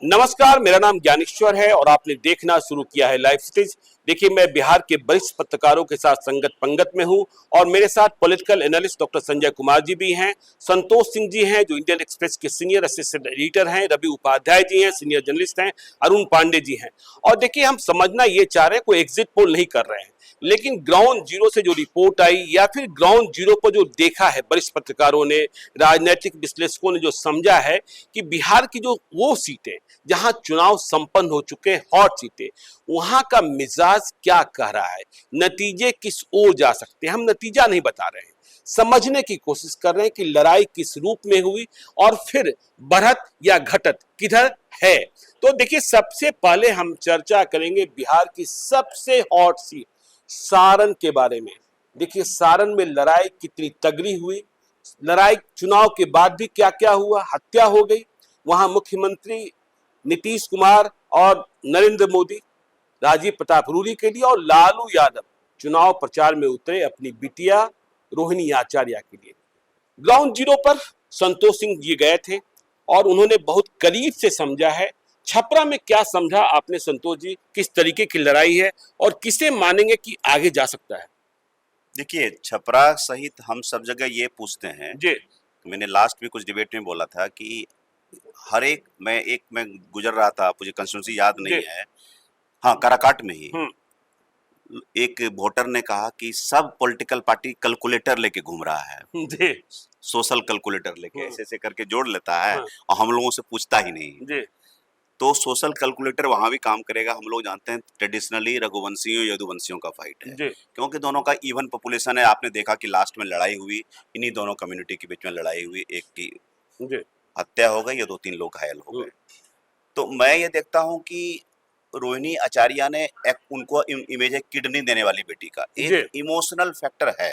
नमस्कार, मेरा नाम ज्ञानेश्वर है और आपने देखना शुरू किया है लाइव सिटीज। देखिए, मैं बिहार के वरिष्ठ पत्रकारों के साथ संगत पंगत में हूं और मेरे साथ political analyst doctor Sanjay Kumar ji भी हैं, संतोष सिंह जी हैं जो इंडियन एक्सप्रेस के सीनियर असिस्टेंट एडिटर हैं, रवि उपाध्याय जी हैं सीनियर जर्नलिस्ट हैं, अरुण पांडे जी हैं। और देखिए, हम समझना ये चाह रहे हैं, कोई एग्जिट पोल नहीं कर रहे हैं, लेकिन ग्राउंड जीरो से जो रिपोर्ट आई या फिर ग्राउंड जीरो पर जो देखा है वरिष्ठ पत्रकारों ने, राजनीतिक विश्लेषकों ने जो समझा है कि बिहार की जो वो सीटें जहां चुनाव संपन्न हो चुके हैं, हॉट सीटें, वहां का मिजाज क्या कह रहा है, नतीजे किस ओर जा सकते हैं, हम नतीजा नहीं बता रहे हैं, समझने की कोशिश कर रहे हैं कि लड़ाई किस रूप में हुई और फिर बढ़त या घटत किधर है। तो देखिए, सबसे पहले हम चर्चा करेंगे बिहार की सबसे हॉट सीट सारण के बारे में। देखिए, सारण में लड़ाई कितनी तगड़ी हुई, लड़ाई चुनाव के बाद भी क्या क्या हुआ, हत्या हो गई। वहां मुख्यमंत्री नीतीश कुमार और नरेंद्र मोदी राजीव प्रताप रूडी के लिए और लालू यादव चुनाव प्रचार में उतरे अपनी बिटिया रोहिणी आचार्य के लिए। ग्राउंड जीरो पर संतोष सिंह जी गए थे और उन्होंने बहुत करीब से समझा है। छपरा में क्या समझा आपने संतोष जी, किस तरीके की लड़ाई है और किसे मानेंगे कि आगे जा सकता है? देखिए, छपरा सहित हम सब जगह ये पूछते हैं जी। मैंने लास्ट में कुछ डिबेट में बोला था कि हर एक मैं गुजर रहा था, मुझे कंस्टिट्यूंसी याद नहीं है, हाँ काराकाट में ही एक वोटर ने कहा कि सब पॉलिटिकल पार्टी कैलकुलेटर लेके घूम रहा है जी। सोशल कैलकुलेटर लेके ऐसे ऐसे करके जोड़ लेता है और हम लोगों से पूछता ही नहीं जी। तो सोशल कैलकुलेटर वहां भी काम करेगा। हम लोग जानते हैं ट्रेडिशनली रघुवंशियों यदुवंशियों का फाइट है क्योंकि दोनों का इवन पॉपुलेशन है। आपने देखा कि लास्ट में लड़ाई हुई, इन्हीं दोनों कम्युनिटी के बीच में लड़ाई हुई, एक की हत्या हो गई या 2-3 लोग घायल हो गए। तो मैं ये देखता हूँ कि रोहिणी आचार्य ने उनको इमेज है किडनी देने वाली बेटी का, एक इमोशनल फैक्टर है,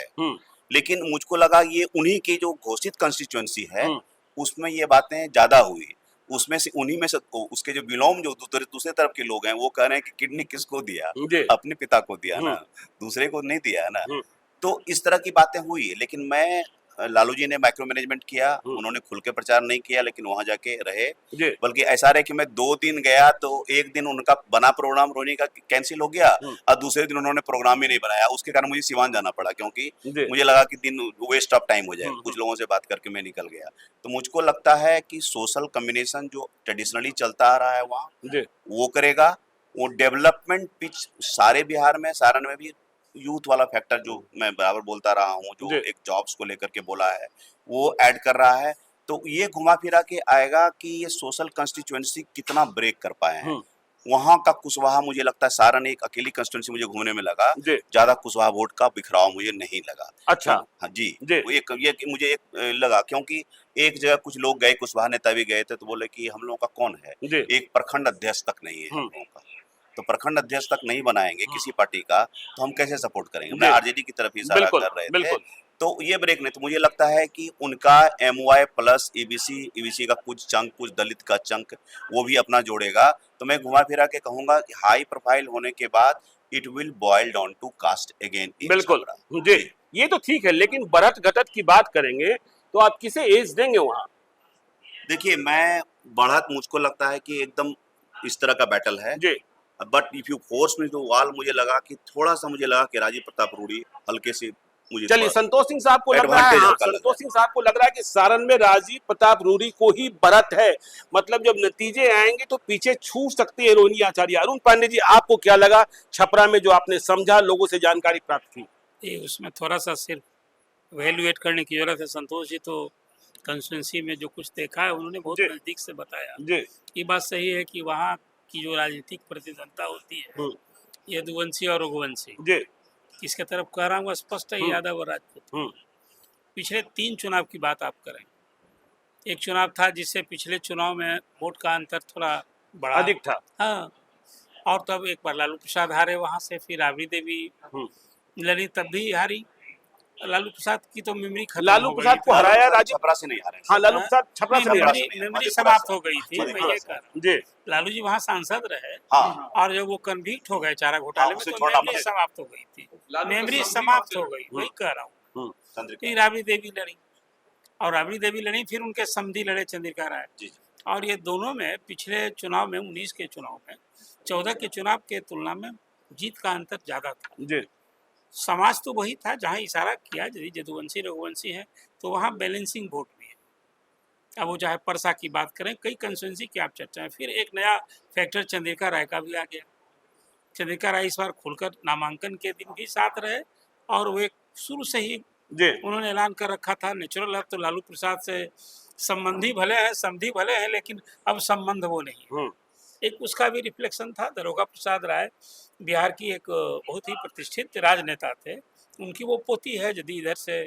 लेकिन मुझको लगा ये उन्हीं की जो घोषित कंस्टिट्यूएंसी है उसमें ये बातें ज्यादा हुई। उसमें से उन्हीं में से उसके जो बिलोम जो दूसरे तरफ के लोग हैं वो कह रहे हैं कि किडनी किसको दिया, अपने पिता को दिया ना, दूसरे को नहीं दिया ना। तो इस तरह की बातें हुई, लेकिन मैं लालू जी ने माइक्रो मैनेजमेंट किया, उन्होंने खुल के प्रचार नहीं किया लेकिन वहां जाके रहे। बल्कि ऐसा रहे कि मैं 2 दिन गया तो एक दिन उनका बना प्रोग्राम रोहिणी का कैंसिल हो गया और दूसरे दिन उन्होंने प्रोग्राम ही नहीं बनाया। उसके कारण मुझे सिवान जाना पड़ा क्योंकि मुझे लगा कि दिन वेस्ट ऑफ टाइम हो जाए। कुछ लोगों से बात करके मैं निकल गया। तो मुझको लगता है कि सोशल कम्बिनेशन जो ट्रेडिशनली चलता आ रहा है वहाँ वो करेगा। वो डेवलपमेंट पिच सारे बिहार में, सारण में भी यूथ वाला फैक्टर जो मैं बराबर बोलता रहा हूँ, जो एक जॉब्स को लेकर के बोला है वो ऐड कर रहा है। तो ये घुमा फिरा के आएगा कि ये सोशल कंस्टिट्यूएंसी कितना ब्रेक कर पाए हैं। वहां का कुशवाहा मुझे लगता है, सारण एक अकेली कंस्टिट्यूएंसी मुझे घूमने में लगा, ज्यादा कुशवाहा वोट का बिखराव मुझे नहीं लगा। अच्छा। हाँ जी, ये मुझे एक लगा क्योंकि एक जगह कुछ लोग गए, कुशवाहा नेता भी गए थे तो बोले कि हम लोगों का कौन है, एक प्रखंड अध्यक्ष तक नहीं है हम लोगों का। तो प्रखंड अध्यक्ष तक नहीं बनाएंगे किसी पार्टी का तो हम कैसे सपोर्ट करेंगे। मैं आरजेडी की तरफ इशारा कर रहे थे। तो ये ब्रेक नहीं, तो मुझे लगता है कि उनका MY प्लस ईबीसी का कुछ चंक, कुछ दलित का चंक वो भी अपना जोड़ेगा। तो मैं घुमा फिरा के कहूंगा कि हाई प्रोफाइल होने के बाद it will boil down to caste again. बिल्कुल जी, ये तो ठीक है, लेकिन बढ़त घटत की बात करेंगे तो आप किसे एज देंगे वहां? देखिए, मैं बढ़त मुझको लगता है कि एकदम इस तरह का बैटल है, but if you force me to wall, मुझे लगा कि थोड़ा सा मुझे लगा कि राजीव प्रताप रूडी हल्के से मुझे। चलिए, संतोष सिंह साहब को लग रहा है, संतोष सिंह साहब को लग रहा है कि सारण में राजीव प्रताप रूडी को ही बढ़त है, मतलब जब नतीजे आएंगे तो पीछे छू सकती है रोहिणी आचार्य। अरुण पांडे जी, आपको क्या लगा छपरा में जो आपने समझा, लोगों से जानकारी प्राप्त की? उसमें थोड़ा सा सिर्फ वैल्यूएट करने की जरूरत है। संतोष जी तो कंस्टिट्यूंसी में जो कुछ देखा है उन्होंने बहुत नजदीक से बताया। ये बात सही है कि वहाँ की जो राजनीतिक प्रतिद्वंदता होती है, यदुवंशी और रघुवंशी, किसके तरफ कह रहा हूँ स्पष्ट है, यादव और राजपूत। पिछले 3 चुनाव की बात आप करें, एक चुनाव था जिससे पिछले चुनाव में वोट का अंतर थोड़ा बड़ा अधिक था, हाँ, और तब एक बार लालू प्रसाद हारे वहाँ से, फिर राबड़ी देवी लड़ी तब भी हारी। लालू प्रसाद की तो मेमोरी खत्म, लालू प्रसाद को हराया, राजीव छपरा से नहीं हारे। हाँ, लालू प्रसाद छपरा से मेमोरी समाप्त हो गई थी। मैं ये कर लालू जी वहाँ सांसद रहे और जब वो कन्विक्ट हो गए चारा घोटाले में तो मेमोरी समाप्त हो गई थी, मेमोरी समाप्त हो गई, वही कह रहा हूँ। फिर राबड़ी देवी लड़ी और राबड़ी देवी लड़ी, फिर उनके समधी लड़े चंद्रिका राय, और ये दोनों में पिछले चुनाव में 19 के चुनाव में 14 के चुनाव के तुलना में जीत का अंतर ज़्यादा था जी। समाज तो वही था जहाँ इशारा किया, यदि यदुवंशी रघुवंशी है तो वहाँ बैलेंसिंग वोट भी है। अब वो चाहे परसा की बात करें, कई कंस्टिट्यूंसी की आप चर्चा है। फिर एक नया फैक्टर चंद्रिका राय का भी आ गया। चंद्रिका राय इस बार खुलकर नामांकन के दिन भी साथ रहे और वो एक शुरू से ही उन्होंने ऐलान कर रखा था नेचुरल है तो लालू प्रसाद से संबंधी भले हैं, समधी भले हैं, लेकिन अब संबंध वो नहीं है। एक उसका भी रिफ्लेक्शन था। दारोगा प्रसाद राय बिहार की एक बहुत ही प्रतिष्ठित राजनेता थे, उनकी वो पोती है, यदि इधर से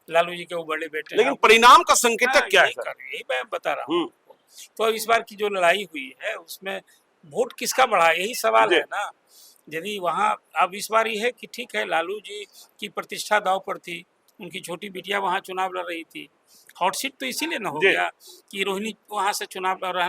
लालू जी के वो बड़े बेटे। लेकिन परिणाम का संकेतक क्या है? यही मैं बता रहा हूँ। तो इस बार की जो लड़ाई हुई है उसमें वोट किसका बढ़ा, यही सवाल है ना। यदि वहाँ अब इस बार ये है कि ठीक है, लालू जी की प्रतिष्ठा दाव पर थी, उनकी छोटी बिटिया वहाँ चुनाव लड़ रही थी। हॉट सीट तो इसीलिए न हो गया कि रोहिणी वहाँ से चुनाव लड़ रहा।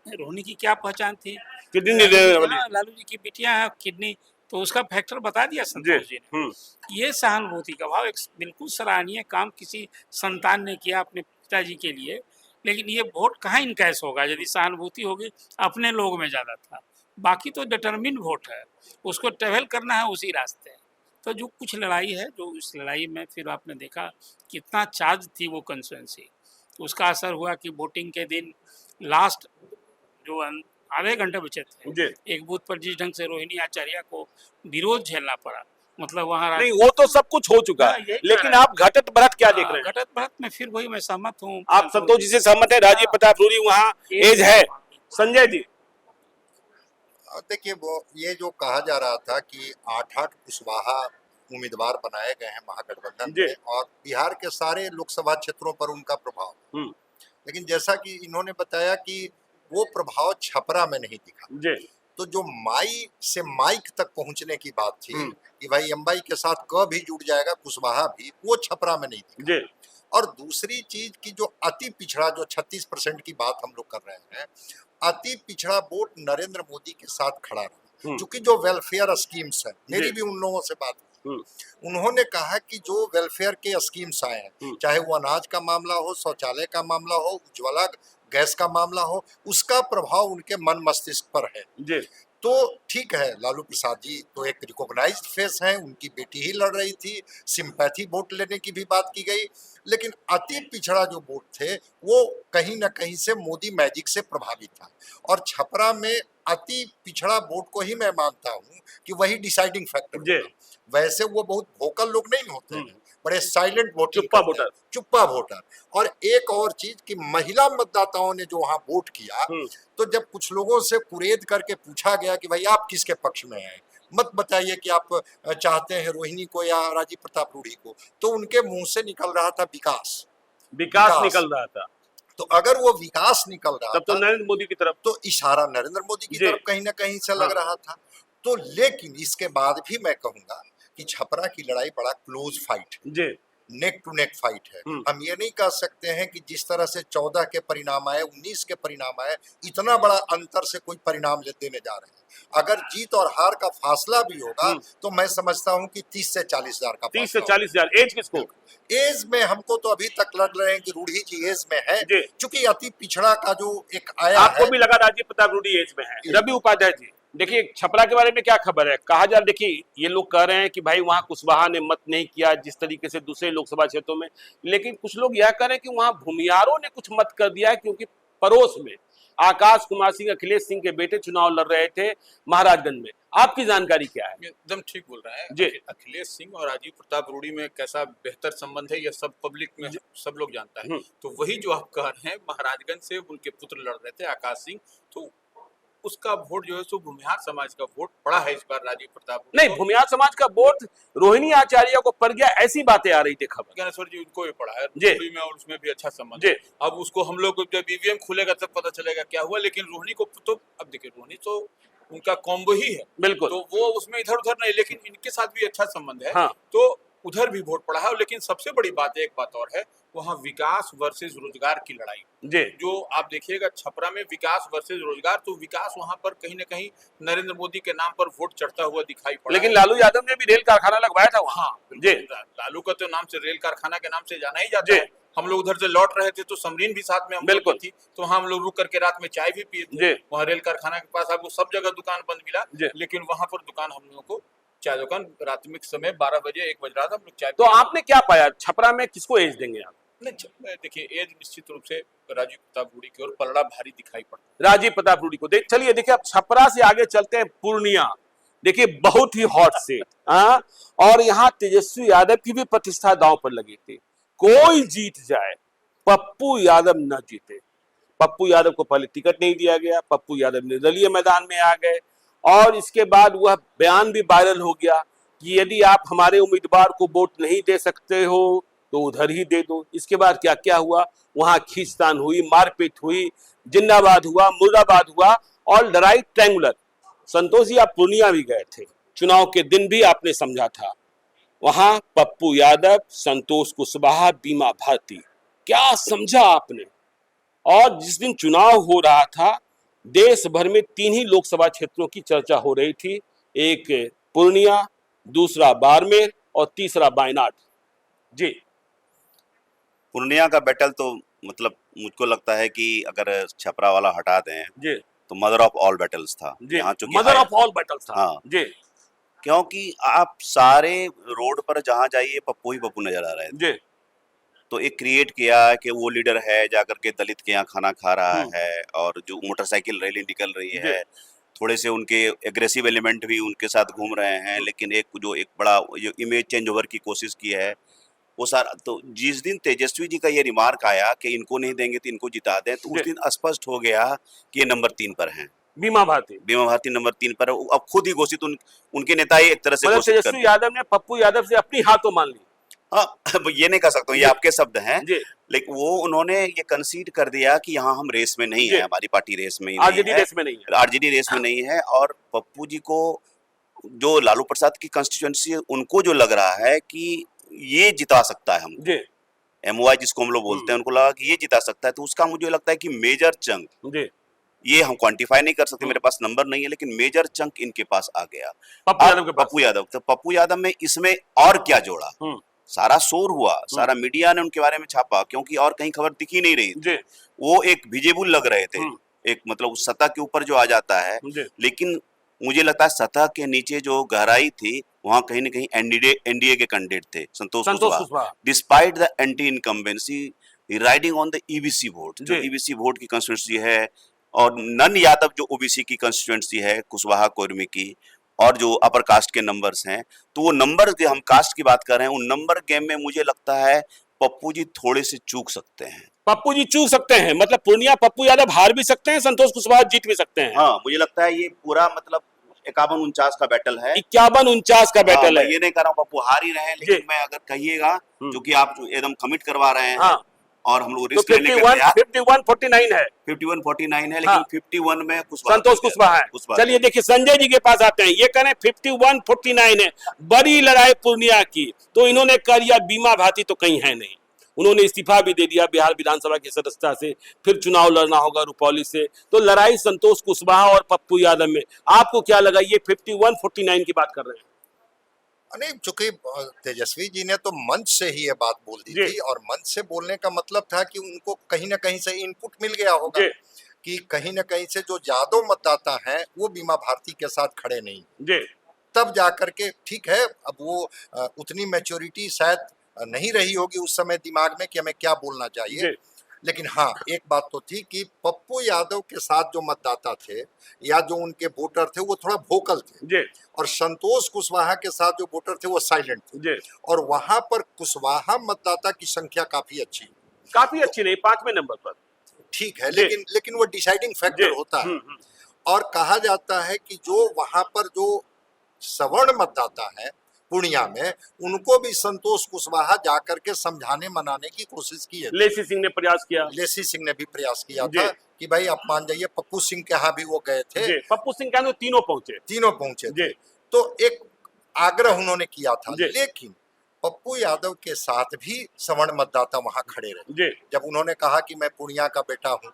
रोहिणी की क्या पहचान थी? किडनी लालू जी की बिटिया है, किडनी, तो उसका फैक्टर बता दिया संतोष जी ने। ये सहानुभूति का भाव एक बिल्कुल सराहनीय काम किसी संतान ने किया अपने पिताजी के लिए। लेकिन ये वोट कहाँ इनकैश होगा यदि सहानुभूति होगी? अपने लोग में ज़्यादा था, बाकी तो डिटरमिन वोट है, उसको ट्रेवल करना है उसी रास्ते। तो जो कुछ लड़ाई है, जो इस लड़ाई में फिर आपने देखा कितना चार्ज थी वो कंस्टिट्यूंसी, तो उसका असर हुआ कि वोटिंग के दिन लास्ट जो आधे घंटे बचे थे, एक बूथ पर जिस ढंग से रोहिणी आचार्य को विरोध झेलना पड़ा, मतलब वहाँ नहीं, वो तो सब कुछ हो चुका है, लेकिन आप घटत बढ़त क्या देख रहे हैं? घटत बढ़त में फिर वही मैं सहमत हूँ। आप संतोष जी से सहमत है? राजीव प्रताप रूडी वहाँ एज है। संजय जी देखिए, वो ये जो कहा जा रहा था कि 8-8 कुशवाहा उम्मीदवार बनाए गए हैं महागठबंधन में और बिहार के सारे लोकसभा क्षेत्रों पर उनका प्रभाव, लेकिन जैसा कि इन्होंने बताया कि वो प्रभाव छपरा में नहीं दिखा। तो जो माई से माइक तक पहुंचने की बात थी कि भाई अंबाई के साथ क भी जुड़ जाएगा, कुशवाहा भी, वो छपरा में नहीं दिखा। और दूसरी चीज की जो अति पिछड़ा, जो 36% की बात हम लोग कर रहे हैं, अति पिछड़ा वोट नरेंद्र मोदी के साथ खड़ा रहा। क्योंकि जो वेलफेयर स्कीम्स है, मेरी भी उन लोगों से बात हुई, उन्होंने कहा कि जो वेलफेयर के स्कीम्स आए हैं, चाहे वो अनाज का मामला हो, शौचालय का मामला हो, उज्ज्वला गैस का मामला हो, उसका प्रभाव उनके मन मस्तिष्क पर है। तो ठीक है, लालू प्रसाद जी तो एक रिकॉग्नाइज्ड फेस हैं, उनकी बेटी ही लड़ रही थी, सिंपैथी वोट लेने की भी बात की गई, लेकिन अति पिछड़ा जो वोट थे वो कहीं ना कहीं से मोदी मैजिक से प्रभावित था। और छपरा में अति पिछड़ा वोट को ही मैं मानता हूँ कि वही डिसाइडिंग फैक्टर। वैसे वो बहुत वोकल लोग नहीं होते हैं, बड़े साइलेंट वोटिंग, चुप्पा वोटर। और एक और चीज कि महिला मतदाताओं ने जो वहाँ वोट किया, तो जब कुछ लोगों से कुरेद करके पूछा गया कि भाई आप किसके पक्ष में हैं, मत बताइए कि आप चाहते हैं रोहिणी को या राजीव प्रताप रूडी को, तो उनके मुंह से निकल रहा था विकास निकल रहा था। तो अगर वो विकास निकल रहा तब तो नरेंद्र मोदी की तरफ, तो इशारा नरेंद्र मोदी की तरफ कहीं ना कहीं से लग रहा था। तो लेकिन इसके बाद भी मैं कहूंगा कि छपरा की लड़ाई बड़ा close fight, neck to neck fight है। हम ये नहीं कह सकते हैं कि जिस तरह से 14 के परिणाम आए, 19 के परिणाम आए, इतना बड़ा अंतर से कोई परिणाम देने जा रहे हैं। अगर जीत और हार का फासला भी होगा तो मैं समझता हूं कि 30 से 40 हजार का, 30 से 40 हजार। एज किसको? एज में हमको तो अभी तक लग रहे हैं कि रूडी जी एज में है, क्योंकि अति पिछड़ा का जो एक आया आपको भी लगा राजीव प्रताप रूडी एज में है। रवि उपाध्याय जी, देखिए छपरा के बारे में क्या खबर है? कहा जा, देखिए ये लोग कह रहे हैं कि भाई वहां कुशवाहा ने मत नहीं किया जिस तरीके से दूसरे लोकसभा क्षेत्रों में, लेकिन कुछ लोग यह कह रहे हैं कि वहां भूमियारों ने कुछ मत कर दिया है, क्योंकि पड़ोस में आकाश कुमार सिंह, अखिलेश सिंह के बेटे चुनाव लड़ रहे थे महाराजगंज में। आपकी जानकारी क्या है? एकदम ठीक बोल रहे हैं जी। अखिलेश सिंह और राजीव प्रताप रूडी में कैसा बेहतर संबंध है, यह सब पब्लिक में सब लोग जानता है। तो वही जो आप कह रहे हैं, महाराजगंज से उनके पुत्र लड़ रहे थे आकाश सिंह, तो उसका वोट जो है सो भूमिहार समाज का वोट पड़ा है इस बार राजीव प्रताप। नहीं, भूमिहार समाज का वोट रोहिणी आचार्य को पड़ गया, ऐसी बातें आ रही थी खबर। ज्ञानेश्वर जी उनको भी पड़ा है में, और उसमें भी अच्छा संबंध है। अब उसको हम लोग जब ईवीएम खुलेगा तब पता चलेगा क्या हुआ। लेकिन रोहिणी को तो अब देखिए, रोहिणी तो उनका कॉम्बो ही है, बिल्कुल, तो वो उसमें इधर उधर नहीं, लेकिन इनके साथ भी अच्छा संबंध है। तो उधर भी वोट पड़ा है। लेकिन सबसे बड़ी बात एक बात और है, वहाँ विकास वर्सेस रोजगार की लड़ाई जो आप देखिएगा छपरा में, विकास वर्सेस रोजगार, तो विकास वहाँ पर कहीं न कहीं नरेंद्र मोदी के नाम पर वोट चढ़ता हुआ दिखाई पड़ा। लेकिन लालू यादव ने भी रेल कारखाना लगवाया था वहाँ। लालू का तो नाम से रेल कारखाना के नाम से जाना ही जाता है। हम लोग उधर से लौट रहे थे तो समरीन भी साथ में हम लोग थी, तो वहाँ हम लोग रुक करके रात में चाय भी पिए थे। वहाँ रेल कारखाना के पास आपको सब जगह दुकान बंद मिला, लेकिन वहाँ पर दुकान हम लोगों को चाय दुकान रात में समय 12 बजे 1 बज रहा था, हम लोग चाय। तो आपने क्या पाया छपरा में, किसको एज देंगे आप? नहीं, देखिए एज निश्चित रूप से राजीव प्रताप रूडी की ओर पलड़ा भारी दिखाई पड़ता। राजीव प्रताप रूडी को चलिए देखिए, अब छपरा से आगे चलते हैं पूर्णिया। देखिए बहुत ही हॉट सीट, और यहाँ तेजस्वी यादव की भी प्रतिष्ठा दांव पर लगी थी। कोई जीत जाए, पप्पू यादव न जीते। पप्पू यादव को पहले टिकट नहीं दिया गया, पप्पू यादव निर्दलीय मैदान में आ गए, और इसके बाद वह बयान भी वायरल हो गया कि यदि आप हमारे उम्मीदवार को वोट नहीं दे सकते हो तो उधर ही दे दो। इसके बाद क्या क्या हुआ, वहां खींचतान हुई, मारपीट हुई, जिंदाबाद हुआ, मुर्दाबाद हुआ, और लड़ाई ट्रायंगुलर। संतोष जी, आप पूर्णिया भी गए थे, चुनाव के दिन भी आपने समझा था, वहां पप्पू यादव, संतोष कुशवाहा, बीमा भारती, क्या समझा आपने? और जिस दिन चुनाव हो रहा था, देश भर में 3 ही लोकसभा क्षेत्रों की चर्चा हो रही थी, एक पूर्णिया, दूसरा बाड़मेर और तीसरा वायनाड। जी, पूर्णिया का बैटल तो मतलब मुझको लगता है कि अगर छपरा वाला हटा दें जी, तो मदर ऑफ ऑल बैटल्स था। यहाँ चूंकि मदर ऑफ ऑल बैटल्स था। हाँ जी, क्योंकि आप सारे रोड पर जहाँ जाइए पप्पू ही पप्पू नजर आ रहे थे। जी, तो एक क्रिएट किया कि वो लीडर है जाकर के दलित के यहाँ खाना खा रहा है, और जो मोटरसाइकिल रैली निकल रही है, थोड़े से उनके एग्रेसिव एलिमेंट भी उनके साथ घूम रहे हैं, लेकिन एक बड़ा जो इमेज चेंज ओवर की कोशिश की है वो सारा। तो जिस दिन तेजस्वी जी का ये रिमार्क आया कि इनको नहीं देंगे तो इनको जिता दें, तो उस दिन स्पष्ट हो गया कि ये नंबर 3 पर हैं। बीमा भारती नंबर 3 पर है। अब खुद ही घोषित उनके नेता ही एक तरह से घोषित कर तेजस्वी यादव ने पप्पू यादव से अपनी हाथों मान ली। हाँ, ये नहीं कह सकता हूँ, ये आपके शब्द हैं, लेकिन वो उन्होंने ये कंसीड कर दिया कि यहाँ हम रेस में नहीं है, हमारी पार्टी रेस में आरजेडी रेस में नहीं है, आरजेडी रेस में नहीं है। और पप्पू जी को, जो लालू प्रसाद की कंस्टिट्यूएंसी, उनको जो लग रहा है कि ये जिता सकता है हमको, एमओआई जिसको हम लोग बोलते हैं, उनको लगा कि ये जिता सकता है, तो उसका मुझे लगता है कि मेजर चंक, ये हम क्वांटिफाई नहीं कर सकते, मेरे पास नंबर नहीं है, लेकिन मेजर चंक इनके पास आ गया पप्पू यादव। तो पप्पू यादव में इसमें और क्या जोड़ा, सारा शोर हुआ, सारा मीडिया ने उनके बारे में छापा, क्योंकि और कहीं खबर दिख ही नहीं रही थी। वो एक विजिबल लग रहे थे, एक मतलब उस सतह के ऊपर जो आ जाता है, लेकिन मुझे लगता है सतह के नीचे जो गहराई थी, वहां कहीं न कहीं एनडीए के कैंडिडेट थे, Santosh Kushwaha, despite the anti incumbency, riding on the EBC vote, जो ईबीसी वोट की कंस्टिट्यूएंसी है, और नन यादव जो ओबीसी की कंस्टिट्यूएंसी है, कुशवाहा कोरमी की, और जो अपर कास्ट के नंबर्स हैं, तो वो नंबर, हम कास्ट की बात कर रहे हैं, उन नंबर गेम में मुझे लगता है पप्पू जी थोड़े से चूक सकते हैं। पप्पू जी चूक सकते हैं, मतलब पूर्णिया पप्पू यादव हार भी सकते हैं, संतोष कुशवाहा जीत भी सकते हैं। हाँ, मुझे लगता है ये पूरा मतलब 51-49 का बैटल है, 51-49 का बैटल है। ये नहीं कर रहा हूँ पप्पू हार ही रहे, लेकिन मैं अगर कहिएगा, क्योंकि आप एकदम कमिट करवा रहे हैं, और हम लोग रिस्क लेने के तैयार। 51-49 है, 51-49 है, लेकिन 51 में संतोष कुशवाहा है। चलिए देखिए, संजय जी के पास आते हैं, ये कह रहे 51-49 है, बड़ी लड़ाई पूर्णिया की, तो इन्होंने कह दिया बीमा भारती तो कहीं है नहीं, उन्होंने इस्तीफा भी दे दिया बिहार विधानसभा की सदस्यता से, फिर चुनाव लड़ना होगा रुपौली से। तो लड़ाई संतोष कुशवाहा और पप्पू यादव में, आपको क्या लगा, ये 51-49 की बात कर रहे हैं? नहीं, चूंकि तेजस्वी जी ने तो मंच से ही ये बात बोल दी थी, और मंच से बोलने का मतलब था कि उनको कहीं ना कहीं से इनपुट मिल गया होगा कि कहीं ना कहीं से जो यादव मतदाता हैं वो बीमा भारती के साथ खड़े नहीं, तब जाकर के ठीक है। अब वो उतनी मैच्योरिटी शायद नहीं रही होगी उस समय दिमाग में कि हमें क्या बोलना चाहिए, लेकिन हाँ, एक बात तो थी कि पप्पू यादव के साथ जो मतदाता थे या जो उनके वोटर थे वो थोड़ा वोकल थे, और संतोष कुशवाहा के साथ जो वोटर थे वो साइलेंट थे, और वहां पर कुशवाहा मतदाता की संख्या काफी अच्छी नहीं, 5वें नंबर पर, ठीक है, लेकिन वो डिसाइडिंग फैक्टर होता है। और कहा जाता है कि जो वहां पर जो सवर्ण मतदाता है पूर्णिया में, उनको भी संतोष कुशवाहा जाकर के समझाने मनाने की कोशिश की है। लेसी सिंह ने भी प्रयास किया था कि भाई आप मान जाइए। पप्पू सिंह के यहाँ भी वो गए थे, पप्पू सिंह के तीनों पहुंचे थे, तो एक आग्रह उन्होंने किया था, लेकिन पप्पू यादव के साथ भी सवर्ण मतदाता वहां खड़े रहे। जब उन्होंने कहा कि मैं पूर्णिया का बेटा हूँ,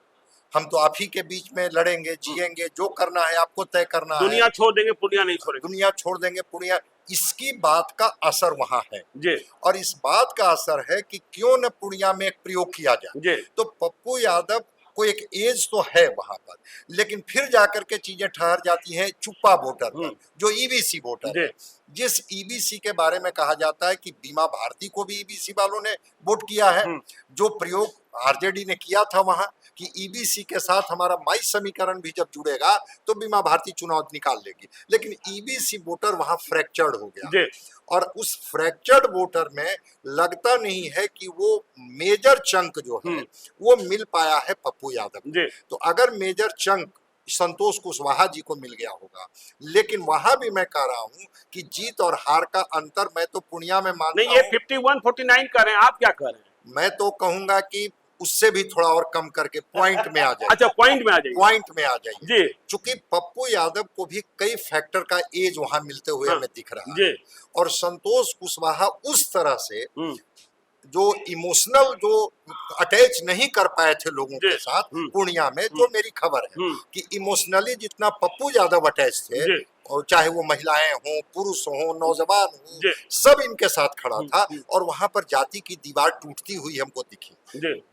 हम तो आप ही के बीच में लड़ेंगे, जिएंगे, जो करना है आपको तय करना है, दुनिया छोड़ देंगे, पूर्णिया नहीं छोड़ेंगे, दुनिया छोड़ देंगे, पूर्णिया इसकी बात का असर वहां है जी। और इस बात का असर है कि क्यों न पूर्णिया में एक प्रयोग किया जाए जी। तो पप्पू यादव को एक एज तो है वहां पर, लेकिन फिर जाकर के चीजें ठहर जाती हैं चुप्पा वोटर पर, जो ईबीसी वोटर है, जिस ईबीसी के बारे में कहा जाता है कि बीमा भारती को भी ईबीसी वालों ने वोट किया है, जो प्रयोग आरजेडी ने किया था वहां कि ईबीसी के साथ हमारा माई समीकरण भी जब जुड़ेगा तो बीमा भारती चुनाव निकाल लेगी, लेकिन ईबीसी वोटर वहां फ्रैक्चर्ड हो गया और उस फ्रैक्चर्ड वोटर में लगता नहीं है कि वो मेजर चंक जो है वो मिल पाया है पप्पू यादव को। तो अगर मेजर चंक संतोष कुशवाहा जी को मिल गया होगा, लेकिन वहां भी मैं कह रहा हूं कि जीत और हार का अंतर मैं तो पूर्णिया में मानता हूं। नहीं, ये 51-49 कर रहे हैं, आप क्या कर रहे हैं? मैं तो कहूंगा कि उससे भी थोड़ा और कम करके पॉइंट में आ जाए। अच्छा, पॉइंट में आ जाइए। पॉइंट में आ जाइए जी। चूंकि पप्पू यादव को भी कई फैक्टर का एज वहां मिलते हुए हमें दिख रहा है और संतोष कुशवाहा उस तरह से जो इमोशनल जो अटैच नहीं कर पाए थे लोगों के साथ पूर्णिया में, जो मेरी खबर है कि इमोशनली जितना पप्पू यादव अटैच थे, और चाहे वो महिलाएं हों, पुरुष हों, नौजवान हों, सब इनके साथ खड़ा था और वहां पर जाति की दीवार टूटती हुई हमको दिखी।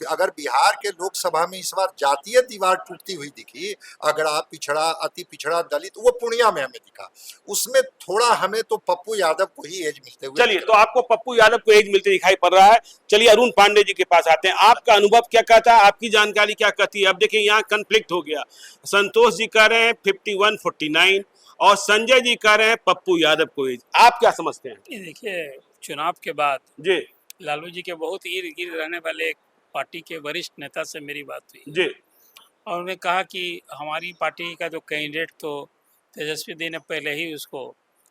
अगर बिहार के लोकसभा में इस बार जातीय दीवार टूटती हुई दिखी, अगड़ा, पिछड़ा, अति पिछड़ा, दलित, वो पूर्णिया में हमें दिखा। उसमें थोड़ा हमें तो पप्पू यादव को ही एज मिलते हुए। चलिए, तो आपको पप्पू यादव को एज मिलते दिखाई पड़ रहा है। चलिए अरुण पांडे जी के पास आते हैं, आपका अनुभव क्या कहता है, आपकी जानकारी क्या कहती है? अब देखिए यहाँ कन्फ्लिक्ट हो गया, संतोष जी कह रहे हैं 51-49 और संजय जी कह रहे हैं पप्पू यादव को एज, आप क्या समझते हैं? देखिए, चुनाव के बाद जी लालू जी के बहुत इर्द गिर्द रहने वाले एक पार्टी के वरिष्ठ नेता से मेरी बात हुई जी और उन्होंने कहा कि हमारी पार्टी का जो कैंडिडेट तो तेजस्वी जी ने पहले ही उसको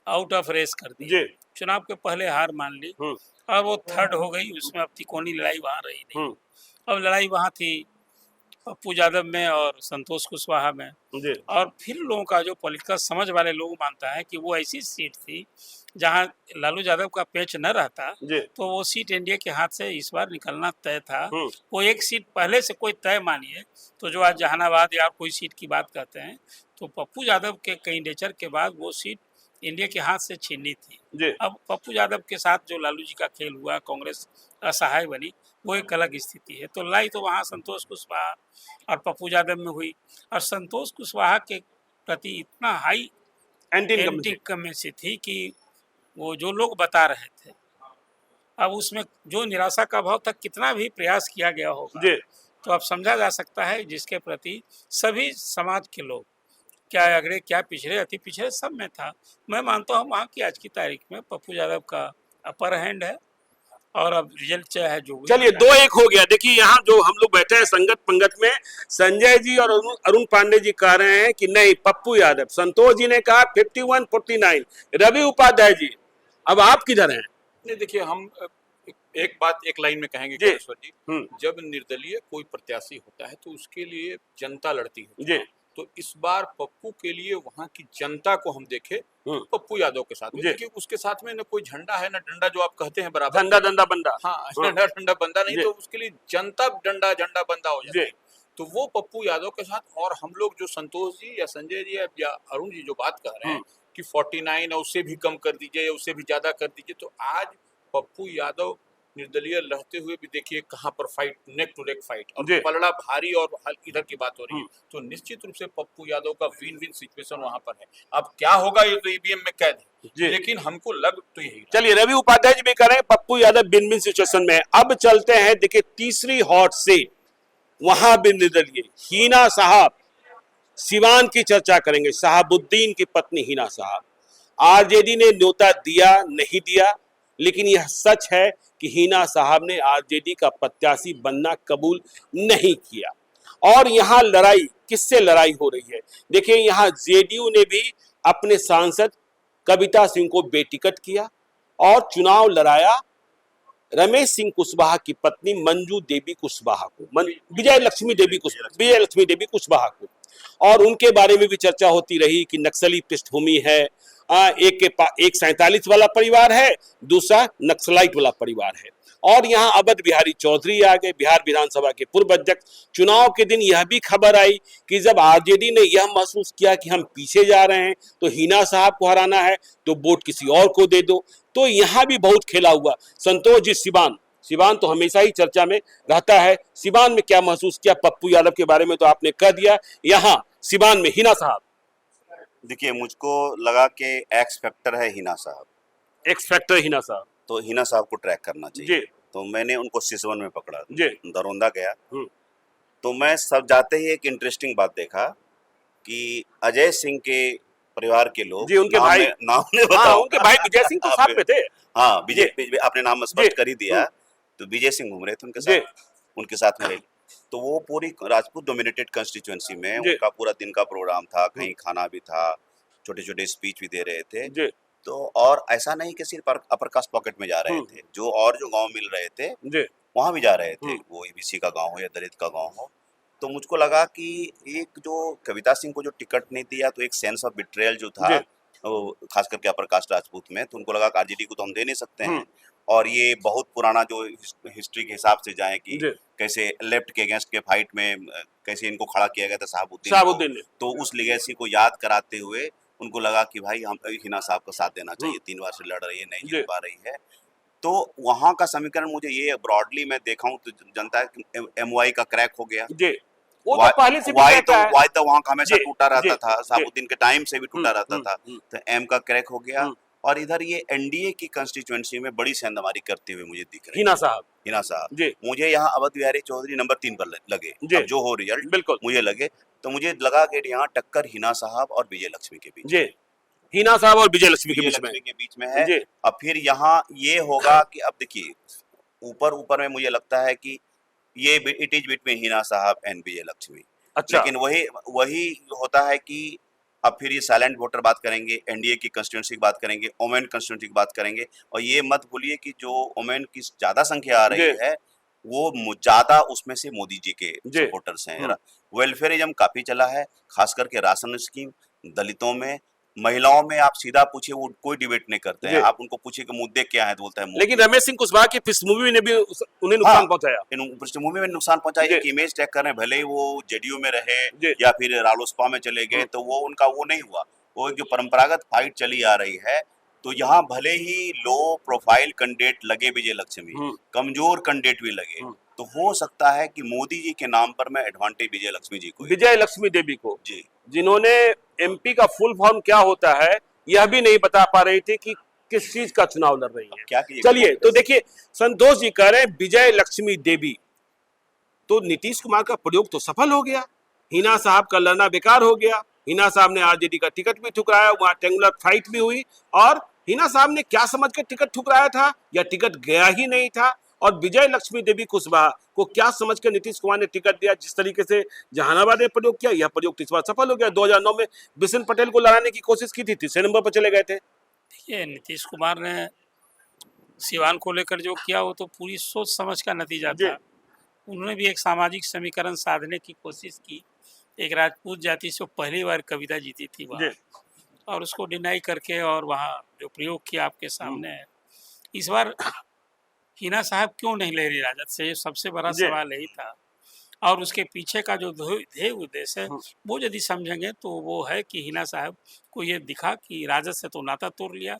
आउट ऑफ रेस कर दिया, चुनाव के पहले हार मान ली और वो थर्ड हो गई, उसमें अब तिकोनी लड़ाई वहाँ रही नहीं। अब लड़ाई वहाँ थी पप्पू यादव में और संतोष कुशवाहा में, और फिर लोगों का जो पॉलिटिकल समझ वाले लोग मानता है कि वो ऐसी सीट थी जहां लालू यादव का पेच न रहता तो वो सीट एनडीए के हाथ से इस बार निकलना तय था। वो एक सीट पहले से कोई तय मानिए तो जो आज जहानाबाद या कोई सीट की बात करते हैं, तो पप्पू यादव के कैंडिडेचर के बाद वो सीट इंडिया के हाथ से छीननी थी। अब पप्पू यादव के साथ जो लालू जी का खेल हुआ, कांग्रेस असहाय बनी, वो एक अलग स्थिति है। तो लड़ाई तो वहाँ संतोष कुशवाहा और पप्पू यादव में हुई और संतोष कुशवाहा के प्रति इतना हाई एंटी कमेंसी थी कि वो जो लोग बता रहे थे, अब उसमें जो निराशा का भाव था, कितना भी प्रयास किया गया होगा तो अब समझा जा सकता है जिसके प्रति सभी समाज के लोग, क्या अगड़े क्या पिछड़े अति पिछड़े, सब में था। मैं मानता हूँ वहाँ की आज की तारीख में पप्पू यादव का अपर हैंड है और अब रिजल्ट चाहे जो। चलिए 2-1 हो गया। देखिए यहाँ जो हम लोग बैठे हैं संगत पंगत में, संजय जी और अरुण पांडे जी कह रहे हैं कि नहीं पप्पू यादव, संतोष जी ने कहा 51-49, रवि उपाध्याय जी अब आप किधर हैं? नहीं, देखिए हम एक बात एक लाइन में कहेंगे केशवर जी, जब निर्दलीय कोई प्रत्याशी होता है तो उसके लिए जनता लड़ती है तो इस बार पप्पू के लिए वहां की जनता को हम देखे पप्पू यादव के साथ, क्योंकि उसके साथ में न कोई झंडा है न डंडा, जो आप कहते हैं बराबर डंडा बंदा, हाँ डंडा बंदा नहीं, तो उसके लिए जनता झंडा बंदा हो जाए। तो वो पप्पू यादव के साथ, और हम लोग जो संतोष जी या संजय जी या अरुण जी जो बात कर रहे हैं कि 49 है उससे भी कम कर दीजिए या उससे भी ज्यादा कर दीजिए, तो आज पप्पू यादव निर्दलीय लड़ते हुए भी देखिए कहाँ पर fight, neck to neck fight, और पलड़ा भारी और इधर की बात हो रही है, तो निश्चित रूप से पप्पू यादव का विन विन सिचुएशन वहां पर है। अब क्या होगा ये तो ईवीएम में कैद है, लेकिन हमको लग तो यही। चलिए रवि उपाध्याय जी भी कह रहे हैं Pappu Yadav win win situation में। अब चलते हैं देखिए तीसरी हॉट सीट, वहां भी निर्दलीय हीना साहब सिवान की चर्चा करेंगे। शहाबुद्दीन की पत्नी हीना साहब, आरजेडी ने न्योता दिया नहीं दिया, लेकिन यह सच है कि हीना साहब ने आरजेडी का प्रत्याशी बनना कबूल नहीं किया। और यहाँ लड़ाई किससे लड़ाई हो रही है? देखिए यहाँ जेडीयू ने भी अपने सांसद कविता सिंह को बेटिकट किया और चुनाव लड़ाया रमेश सिंह कुशवाहा की पत्नी मंजू देवी कुशवाहा को, विजय लक्ष्मी देवी कुशवाहा को। और उनके बारे में भी चर्चा होती रही कि नक्सली पृष्ठभूमि है, एक 47 वाला परिवार है, दूसरा नक्सलाइट वाला परिवार है। और यहाँ अवध बिहारी चौधरी आ गए, बिहार विधानसभा के पूर्व अध्यक्ष। चुनाव के दिन यह भी खबर आई कि जब आरजेडी ने यह महसूस किया कि हम पीछे जा रहे हैं तो हिना साहब को हराना है तो वोट किसी और को दे दो, तो यहाँ भी बहुत खेला हुआ। संतोष जी, सिवान तो हमेशा ही चर्चा में रहता है, सिवान में क्या महसूस किया? पप्पू यादव के बारे में तो आपने कह दिया, यहाँ सिवान में हिना साहब। देखिए, मुझको लगा कि एक्स फैक्टर है हिना साहब, एक्स फैक्टर हिना साहब, तो हिना साहब को ट्रैक करना चाहिए। तो मैंने उनको सिसवन में पकड़ा, दरौंदा गया, तो मैं सब जाते ही एक इंटरेस्टिंग बात देखा कि अजय सिंह के परिवार के लोग, जी, उनके भाई, नाम ने बताओ, उनके भाई विजय सिंह तो साथ में थे। हाँ, विजय, आपने नाम स्पष्ट कर ही दिया, तो विजय सिंह घूम रहे थे उनके साथ में। तो वो पूरी राजपूत डोमिनेटेड कंस्टिट्यूएंसी में उनका पूरा दिन का प्रोग्राम था, कहीं खाना भी था, छोटे छोटे स्पीच भी दे रहे थे। तो और ऐसा नहीं कि सिर्फ अपर कास्ट पॉकेट में जा रहे थे, जो गांव मिल रहे थे वहां भी जा रहे थे, वो ईबीसी का गांव हो या दलित का गांव हो। तो मुझको लगा कि एक जो कविता सिंह को जो टिकट नहीं दिया, तो एक सेंस ऑफ बिट्रेयल जो था, खास करके अपर कास्ट राजपूत में, तो उनको लगा कि आरजेडी को तो हम दे नहीं सकते हैं। और ये बहुत पुराना जो हिस्ट्री के हिसाब से जाए कि कैसे लेफ्ट के अगेंस्ट के फाइट में कैसे इनको खड़ा किया गया था शहाबुद्दीन, तो उस लिगेसी को याद कराते हुए उनको लगा कि भाई हम हिना साहब का साथ देना चाहिए, 3 बार से लड़ रही है, नहीं जीत पा रही है। तो वहाँ का समीकरण मुझे ये ब्रॉडली मैं देखा हूँ तो जनता है एमवाई का क्रैक हो गया। वो तो पहले से भी वाई तो वहाँ का हमेशा टूटा रहता था, शहाबुद्दीन के टाइम से भी टूटा रहता था, तो एम का क्रैक हो गया। और इधर ये एनडीए की कंस्टिट्यूएंसी में बड़ी सेंधमारी करते हुए मुझे दिख रहे हैं हिना साहब। मुझे यहाँ अवध बिहारी चौधरी नंबर 3 पर लगे, अब जो हो रिजल्ट बिल्कुल मुझे लगे, तो मुझे लगा कि यहाँ टक्कर हिना साहब और विजय लक्ष्मी के बीच, हिना साहब और विजय लक्ष्मी के बीच में है। अब फिर यहाँ ये होगा कि अब देखिए ऊपर में मुझे लगता है कि ये इट इज बिटवीन हिना साहब एंड विजय लक्ष्मी। अच्छा। लेकिन वही होता है कि अब फिर ये साइलेंट वोटर बात करेंगे, एनडीए की कंस्टिट्यूएंसी की बात करेंगे, ओमेन कंस्टिट्यूएंसी की बात करेंगे, और ये मत भूलिए कि जो ओमेन की ज्यादा संख्या आ रही है वो ज्यादा उसमें से मोदी जी के सपोर्टर्स हैं। वेलफेयरिज्म काफी चला है, खास करके राशन स्कीम, दलितों में, महिलाओं में। आप सीधा पूछिए, वो कोई डिबेट नहीं करते हैं, आप उनको पूछिए कि मुद्दे क्या है तो बोलता है। लेकिन रमेश सिंह कुशवाहा की पृष्ठभूमि ने भी उन्हें नुकसान पहुंचाया, पृष्ठभूमि में नुकसान पहुंचाया, एक इमेज टैग कर रहे हैं, भले ही वो जेडीयू में रहे या फिर रालोसपा में चले गए, तो वो उनका वो नहीं हुआ। वो जो परंपरागत फाइट चली आ रही है, तो यहाँ भले ही लो प्रोफाइल कैंडिडेट लगे विजय लक्ष्मी, कमजोर कैंडिडेट भी लगे, तो हो सकता है कि मोदी जी के नाम पर मैं एडवांटेज विजय लक्ष्मी जी को, विजय लक्ष्मी देवी को, जिन्होंने एमपी का फुल फॉर्म क्या होता है यह भी नहीं बता पा रही थी कि किस चीज का चुनाव लड़ रही है। चलिए, तो देखिए, संतोष जी कह रहे हैं विजय लक्ष्मी देवी, तो नीतीश कुमार का प्रयोग तो सफल हो गया, हिना साहब का लड़ना बेकार हो गया। हिना साहब ने आरजेडी का टिकट भी ठुकराया, वहां ट्रेंगुलर फाइट भी हुई, और हिना साहब ने क्या समझ कर टिकट ठुकराया था, या टिकट गया ही नहीं था, और विजय लक्ष्मी देवी कुशवाहा को क्या समझकर नीतीश कुमार ने टिकट दिया। जिस तरीके से जहानाबाद में प्रयोग किया, यह प्रयोग इस बार सफल हो गया। 2009 में बिशन पटेल को लड़ाने की कोशिश की थी, तीसरे नंबर पर चले गए थे। देखिए, नीतीश कुमार ने सिवान को लेकर जो किया वो तो पूरी सोच समझ का नतीजा था। उन्होंने भी एक सामाजिक समीकरण साधने की कोशिश की। एक राजपूत जाति से पहली बार कविता जीती थी वहाँ, और उसको डिनाई करके और वहाँ जो प्रयोग किया आपके सामने है। इस बार हिना साहब क्यों नहीं ले रही राजद से, ये सबसे बड़ा सवाल यही था। और उसके पीछे का जो ध्येय उद्देश्य है वो यदि समझेंगे तो वो है कि हिना साहब को ये दिखा कि राजद से तो नाता तोड़ लिया।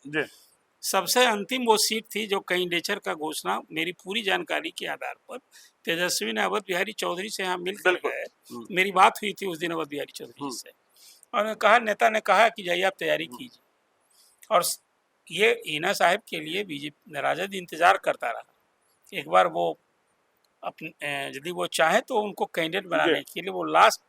सबसे अंतिम वो सीट थी जो कैंडिडेचर का घोषणा मेरी पूरी जानकारी के आधार पर तेजस्वी ने अवध बिहारी चौधरी से यहाँ मिल कर गए। मेरी बात हुई थी उस दिन अवध बिहारी चौधरी से, और कहा, नेता ने कहा कि जाइए आप तैयारी कीजिए। और ये हिना साहब के लिए बीजेपी राजद इंतजार करता रहा। एक बार वो अपने यदि वो चाहे तो उनको कैंडिडेट बनाने के लिए वो लास्ट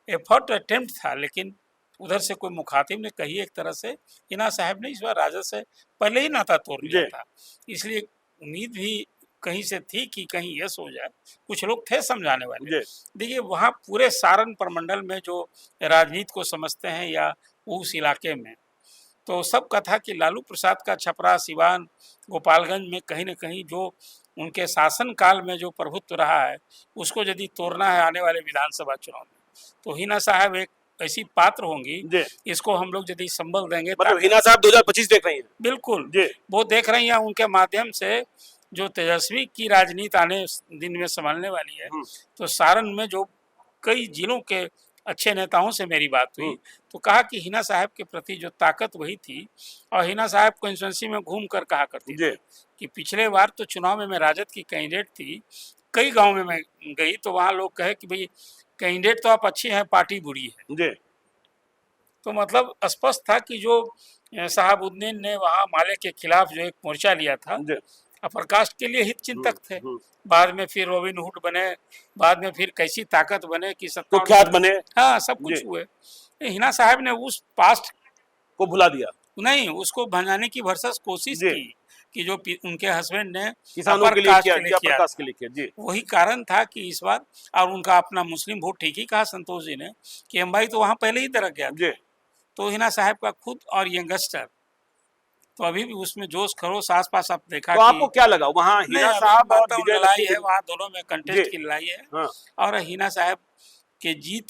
एफर्ट अटेम्प्ट था, लेकिन उधर से कोई मुखातिब ने कही एक तरह से हिना साहब ने इस बार राजद से पहले ही नाता तोड़ लिया था। इसलिए उम्मीद भी कहीं से थी कि कहीं यस हो जाए। कुछ लोग थे समझाने वाले। देखिए, वहाँ पूरे सारण प्रमंडल में जो राजनीति को समझते हैं या उस इलाके में, तो सबका था कि लालू प्रसाद का छपरा, सिवान, गोपालगंज में कहीं न कहीं जो उनके शासन काल में जो प्रभुत्व रहा है उसको यदि तोड़ना है आने वाले विधानसभा चुनाव में, तो हिना साहब एक ऐसी पात्र होंगी, इसको हम लोग यदि संबल देंगे। मतलब हिना साहब 2025 देख रही हैं? बिल्कुल, वो देख रही हैं। उनके माध्यम से जो तेजस्वी की राजनीति आने दिन में संभालने वाली है, तो सारण में जो कई जिलों के अच्छे नेताओं से मेरी बात हुई तो कहा कि हिना साहब के प्रति जो ताकत वही थी। और हिना साहब कॉन्स्टिट्यूंसी में घूम कर कहा करती थी कि पिछले बार तो चुनाव में मैं राजद की कैंडिडेट थी, कई गांव में मैं गई तो वहाँ लोग कहे कि भाई कैंडिडेट तो आप अच्छे हैं, पार्टी बुरी है। तो मतलब स्पष्ट था कि जो शहाबुद्दीन ने वहाँ माले के खिलाफ जो एक मोर्चा लिया था, अपर कास्ट के लिए हित चिंतक थे, बाद में फिर रॉबिन हुड बने, बाद में फिर कैसी ताकत बने कि कुख्यात बने, हाँ सब कुछ हुए। हिना साहब ने उस पास्ट को भुला दिया, नहीं उसको भंजाने की भरसक कोशिश की कि जो उनके हस्बैंड ने किसानों के लिए किया जी। वही कारण था कि इस बार, और उनका अपना मुस्लिम वोट ठीक ही कहा संतोष जी ने कि हम भाई तो वहाँ पहले ही दरक गया। तो हिना साहब का खुद और यंगस्टर तो अभी भी उसमें जोश खरोश आसपास आप देखा। तो आपको क्या लगा वहाँ हिना साहब और लड़ाई है, वहाँ दोनों में कंटेस्ट की लड़ाई है। और हिना साहब के जीत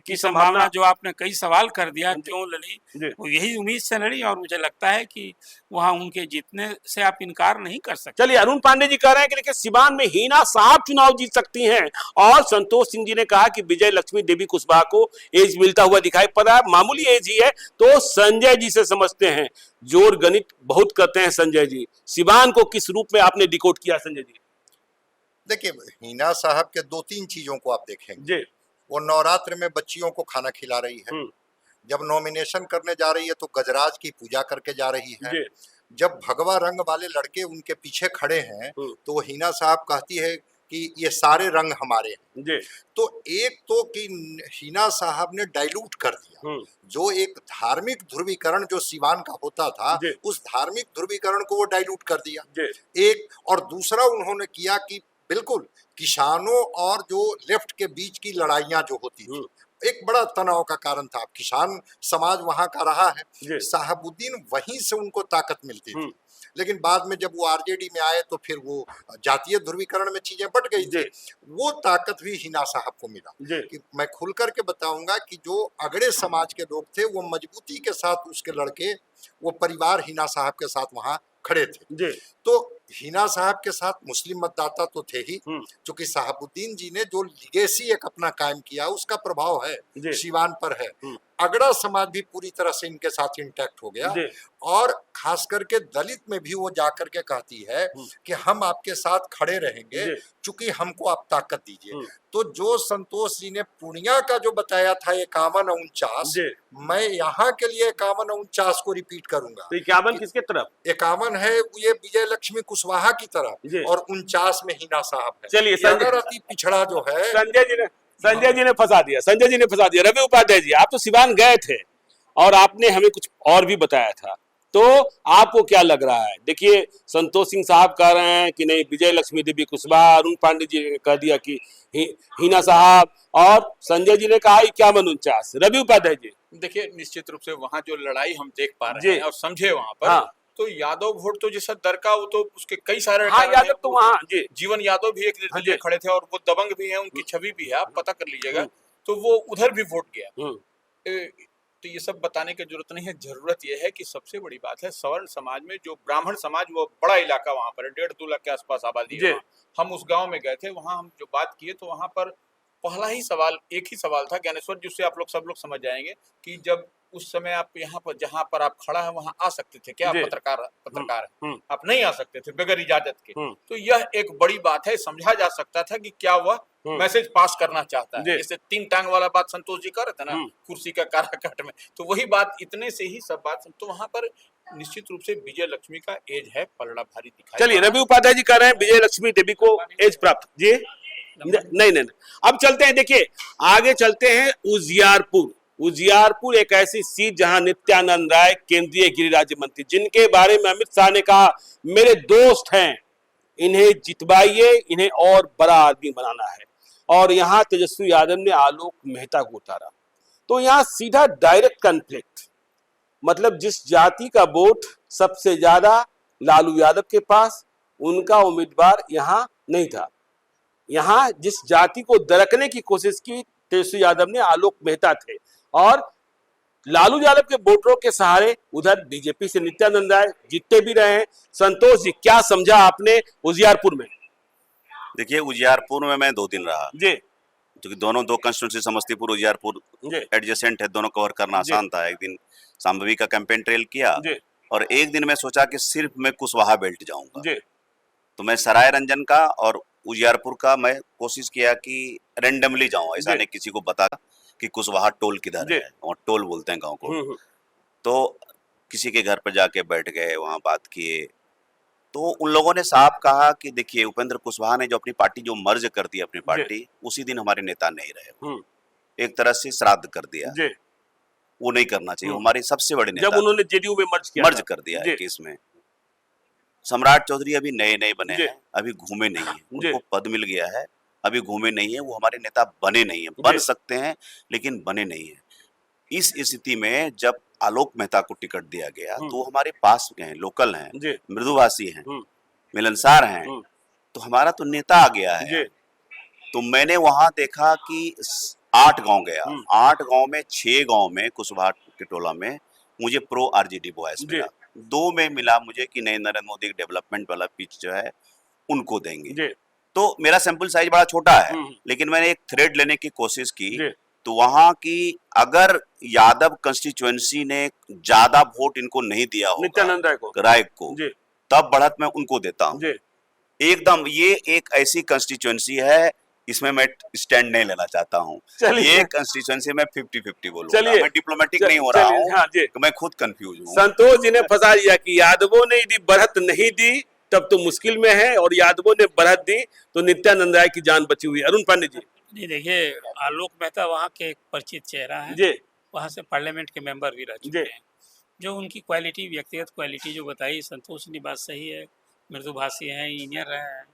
की संभावना जो आपने कई सवाल कर दिया क्यों लड़ी, वो यही उम्मीद से लड़ी और मुझे लगता है कि वहाँ उनके जीतने से आप इनकार नहीं कर सकते। चलिए अरुण पांडे जी कह रहे हैं कि देखिए सिवान में हिना साहब चुनाव जीत सकती हैं और संतोष सिंह जी ने कहा कि विजय लक्ष्मी देवी कुशवाहा को एज मिलता हुआ दिखाई पड़ रहा है, मामूली एज ही है। तो संजय जी से समझते हैं, जोर गणित बहुत करते हैं संजय जी, सिवान को किस रूप में आपने डिकोड किया संजय जी? देखिए हिना साहब के 2-3 चीजों को आप देखेंगे। वो नवरात्र में बच्चियों को खाना खिला रही है, जब नॉमिनेशन करने जा रही है तो गजराज की पूजा करके जा रही है, जब भगवा रंग वाले लड़के उनके पीछे खड़े हैं तो वो हिना साहब कहती है कि ये सारे रंग हमारे हैं। तो एक तो कि हिना साहब ने डाइल्यूट कर दिया, जो एक धार्मिक ध्रुवीकरण जो सिवान का होता था उस धार्मिक ध्रुवीकरण को वो डाइल्यूट कर दिया एक, और दूसरा उन्होंने किया कि बिल्कुल किसानों और जो लेफ्ट के बीच की लड़ाइयां जो होती थी, एक बड़ा तनाव का कारण था। किसान समाज वहां का रहा है, शहाबुद्दीन वहीं से उनको ताकत मिलती थी, लेकिन बाद में जब वो आरजेडी में आए तो फिर वो जातीय ध्रुवीकरण में चीजें बट गई थी। वो ताकत भी हिना साहब को मिला कि मैं खुल करके बताऊंगा कि जो अगड़े समाज के लोग थे वो मजबूती के साथ उसके लड़के, वो परिवार हिना साहब के साथ वहां खड़े थे। तो हिना साहब के साथ मुस्लिम मतदाता तो थे ही, क्योंकि शहाबुद्दीन जी ने जो लिगेसी एक अपना कायम किया उसका प्रभाव है सिवान पर है। अगड़ा समाज भी पूरी तरह से इनके साथ इंटैक्ट हो गया, और खास करके दलित में भी वो जाकर के कहती है कि हम आपके साथ खड़े रहेंगे, चूंकि हमको आप ताकत दीजिए। तो जो संतोष जी ने पूर्णिया का जो बताया था 51-49, मैं यहाँ के लिए 51-49 को रिपीट करूंगा। तो 51 किसके तरफ? 51 है ये विजय लक्ष्मी कुशवाहा की तरफ, और 49 में हिना साहब है। चलिए अति पिछड़ा जो है संजय जी ने फंसा दिया। रवि उपाध्याय जी, आप तो सिवान गए थे और आपने हमें कुछ और भी बताया था, तो आपको क्या लग रहा है? देखिए संतोष सिंह साहब कह रहे हैं कि नहीं विजय लक्ष्मी देवी कुशवाहा, अरुण पांडे जी ने कह दिया कि हिना साहब, और संजय जी ने कहा 51-49। रवि उपाध्याय जी देखिए निश्चित रूप से वहाँ जो लड़ाई हम देख पा रहे हैं और समझे वहाँ पर, तो यादव वोट तो जैसा दरका, वो तो उसके कई सारे यादव तो वहाँ जीवन यादव भी एक निर्दलीय खड़े थे और वो दबंग भी है, उनकी छवि भी है, आप पता कर लीजिएगा। तो वो उधर भी वोट गया। तो ये सब बताने की जरूरत नहीं है, जरूरत यह है कि सबसे बड़ी बात है सवर्ण समाज में जो ब्राह्मण समाज, वो बड़ा इलाका वहाँ पर 1.5-2 लाख के आसपास आबादी है। हम उस गांव में गए थे, वहाँ हम जो बात किए तो वहाँ पर पहला ही सवाल, एक ही सवाल था ज्ञानेश्वर, जिससे आप लोग सब लोग समझ जाएंगे कि जब उस समय आप यहाँ पर जहाँ पर आप खड़ा है वहाँ आ सकते थे क्या? पत्रकार है, आप नहीं आ सकते थे बगैर इजाजत के। तो यह एक बड़ी बात है, समझा जा सकता था कि क्या वह मैसेज पास करना चाहता है। जैसे 3 टांग वाला बात संतोष जी कर रहे थे ना, कुर्सी का काराकाट में, तो वही बात, इतने से ही सब बात। तो वहाँ पर निश्चित रूप से विजय लक्ष्मी का एज है, पलड़ा भारी दिखाई। चलिए रवि उपाध्याय जी कह रहे हैं विजय लक्ष्मी देवी को एज प्राप्त जी, नहीं। अब चलते हैं, देखिए आगे चलते हैं उजियारपुर एक ऐसी सीट जहां नित्यानंद राय केंद्रीय गृह राज्य मंत्री, जिनके बारे में अमित शाह ने कहा मेरे दोस्त हैं, इन्हें जितवाइए, इन्हें और बड़ा आदमी बनाना है। और यहां तेजस्वी यादव ने आलोक मेहता को उतारा। तो यहां सीधा डायरेक्ट कॉन्फ्लिक्ट, मतलब जिस जाति का वोट सबसे ज्यादा लालू यादव के पास, उनका उम्मीदवार यहां नहीं था। यहां जिस जाति को दरकने की कोशिश की तेजस्वी यादव ने, आलोक मेहता थे। और लालू यादव के वोटरों के सहारे उधर बीजेपी से नित्यानंद राय जीतते भी रहे हैं। संतोष जी, क्या समझा आपने उजियारपुर में? देखिए, उजियारपुर में मैं 2 दिन रहा जी, क्योंकि दोनों 2 कंस्टिट्यूंसी समस्तीपुर उजियारपुर एडजेसेंट है, दोनों कवर करना आसान था। एक दिन संभवी का कैंपेन ट्रेल किया और एक दिन मैं सोचा कि सिर्फ मैं कुशवाहा बेल्ट जाऊंगा, तो मैं सराय रंजन का और उजियारपुर का मैं कोशिश किया कि रेंडमली जाऊं, ऐसा नहीं किसी को बता कि कुशवाहा टोल किधर है, और टोल बोलते हैं गांव को। तो किसी के घर पर जाके बैठ गए, वहां बात किए, तो उन लोगों ने साफ कहा कि देखिए, उपेंद्र कुशवाहा ने जो अपनी पार्टी जो मर्ज कर दी अपनी पार्टी, उसी दिन हमारे नेता नहीं रहे, एक तरह से श्राद्ध कर दिया, वो नहीं करना चाहिए। हमारी सबसे बड़ी नेता जब उन्होंने जेडीयू में मर्ज कर दिया है केस में। सम्राट चौधरी अभी नए बने हैं, अभी घूमे नहीं है, उनको पद मिल गया है, अभी घूमे नहीं है, वो हमारे नेता बने नहीं है। बन सकते हैं लेकिन बने नहीं है। इस स्थिति में जब आलोक मेहता को टिकट दिया गया तो वो हमारे पास के हैं, लोकल हैं, मृदुभाषी हैं, मिलनसार हैं, तो हमारा तो नेता आ गया है। तो मैंने वहां देखा कि 8 गांव गया, 8 गांव में 6 गांव में कुशवाहा के टोला में मुझे प्रो आरजेडी वॉइस मिला, 2 में मिला मुझे कि नहीं, नरेंद्र मोदी डेवलपमेंट वाला पिच जो है उनको देंगे। तो मेरा सैंपल साइज बड़ा छोटा है, लेकिन मैंने एक थ्रेड लेने की कोशिश की, तो वहां की अगर यादव कंस्टिट्यूएंसी ने ज्यादा वोट इनको नहीं दिया होगा नित्यानंद राय को, तब बढ़त मैं उनको देता हूँ एकदम। ये एक ऐसी कंस्टिट्यूएंसी है, इसमें मैं स्टैंड नहीं लेना चाहता हूँ। ये कंस्टिट्यूएंसी में 50-50 बोलूंगा, मैं डिप्लोमेटिक नहीं हो रहा हूँ, मैं खुद कंफ्यूज हूँ। संतोष जी ने फंसा दिया कि यादवों ने यदि बढ़त नहीं दी तब तो मुश्किल में है, और यादवों ने बढ़त दी तो नित्यानंद राय की जान बची हुई। अरुण पांडे जी। नहीं, देखिए, आलोक मेहता वहाँ के एक परिचित चेहरा है, वहाँ से पार्लियामेंट के मेंबर भी रह चुके हैं। जो उनकी क्वालिटी, व्यक्तिगत क्वालिटी जो बताई संतोष ने, बात सही है, मृदुभाषी हैं, इंजीनियर रहे हैं,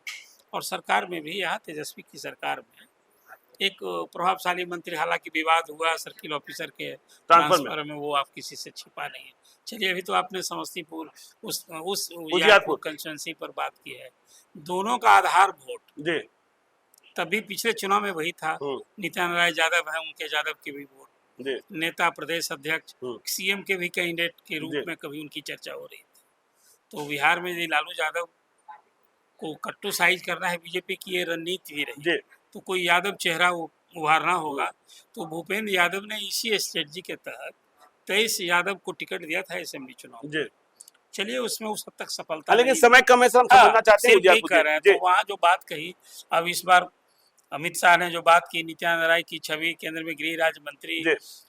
और सरकार में भी, यहाँ तेजस्वी की सरकार में एक प्रभावशाली मंत्री, हालांकि विवाद हुआ सर्किल ऑफिसर के ट्रांसफर में, वो आप किसी से छिपा नहीं है। चलिए, अभी तो आपने समस्तीपुर उस उजियारपुर कंस्टिट्यूएंसी पर बात की है। दोनों का आधार वोट तभी पिछले चुनाव में वही था। नित्यानंद राय यादव है, उनके यादव के भी वोट, नेता, प्रदेश अध्यक्ष, सीएम के भी कैंडिडेट के रूप में कभी उनकी चर्चा हो रही थी। तो बिहार में लालू यादव को कट्टू साइज करना है, बीजेपी की ये रणनीति भी रही, तो कोई यादव चेहरा उभारना होगा। तो भूपेंद्र यादव ने इसी स्ट्रेटजी के तहत 23 यादव को टिकट दिया था असेंबली चुनाव। चलिए, उसमें उस हद तक सफलता, लेकिन समय कम है, हम समझना चाहते हैं कर रहे हैं। तो वहाँ जो बात कही, अब इस बार अमित शाह ने जो बात की, नित्यानंद राय की छवि केंद्र में गृह राज्य मंत्री,